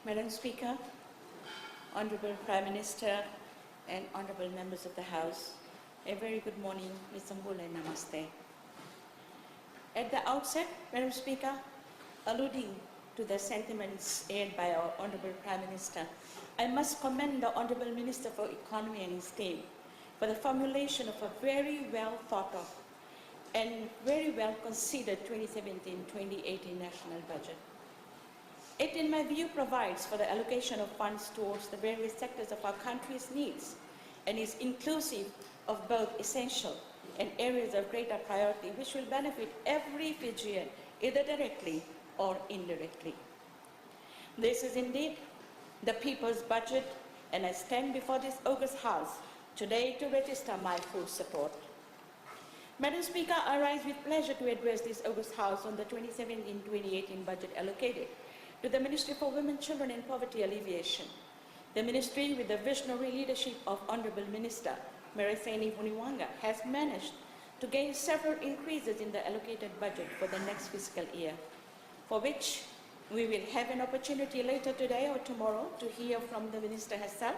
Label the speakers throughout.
Speaker 1: Madam Speaker, Honorable Prime Minister, and Honorable Members of the House, a very good morning, Ms. Sambul, and Namaste. At the outset, Madam Speaker, alluding to the sentiments aired by our Honorable Prime Minister, I must commend the Honorable Minister for Economy and his team for the formulation of a very well thought of and very well considered 2017-2018 national budget. It, in my view, provides for the allocation of funds towards the various sectors of our country's needs and is inclusive of both essential and areas of greater priority which will benefit every Fijian, either directly or indirectly. This is indeed the people's budget, and I stand before this august House today to register my full support. Madam Speaker, I rise with pleasure to address this august House on the 2017-2018 budget allocated to the Ministry for Women, Children and Poverty Alleviation. The Ministry, with the visionary leadership of Honorable Minister Mereseni Vuniwanga, has managed to gain several increases in the allocated budget for the next fiscal year, for which we will have an opportunity later today or tomorrow to hear from the Minister herself,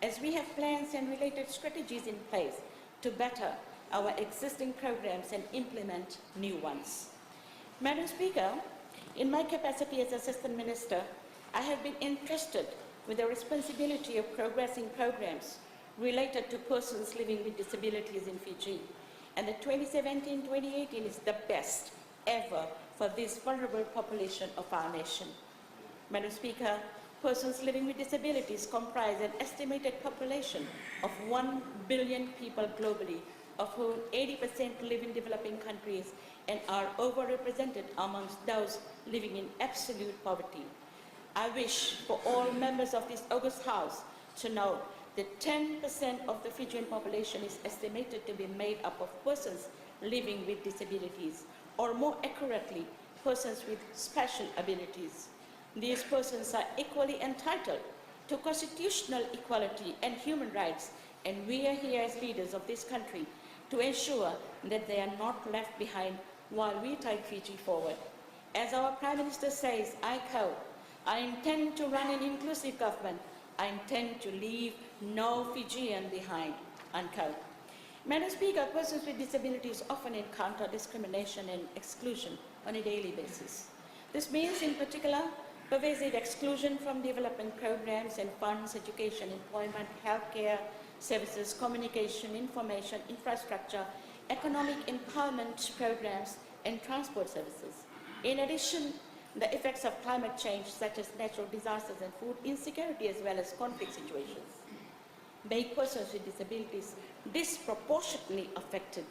Speaker 1: as we have plans and related strategies in place to better our existing programs and implement new ones. Madam Speaker, in my capacity as Assistant Minister, I have been entrusted with the responsibility of progressing programs related to persons living with disabilities in Fiji. And the 2017-2018 is the best ever for this vulnerable population of our nation. Madam Speaker, persons living with disabilities comprise an estimated population of 1 billion people globally, of whom 80% live in developing countries and are overrepresented amongst those living in absolute poverty. I wish for all members of this august House to know that 10% of the Fijian population is estimated to be made up of persons living with disabilities, or more accurately, persons with special abilities. These persons are equally entitled to constitutional equality and human rights, and we are here as leaders of this country to ensure that they are not left behind while we take Fiji forward. As our Prime Minister says, I quote, "I intend to run an inclusive government. I intend to leave no Fijian behind," unquote. Madam Speaker, persons with disabilities often encounter discrimination and exclusion on a daily basis. This means, in particular, pervasive exclusion from development programs and funds, education, employment, healthcare, services, communication, information, infrastructure, economic empowerment programs, and transport services. In addition, the effects of climate change, such as natural disasters and food insecurity, as well as conflict situations, make persons with disabilities disproportionately affected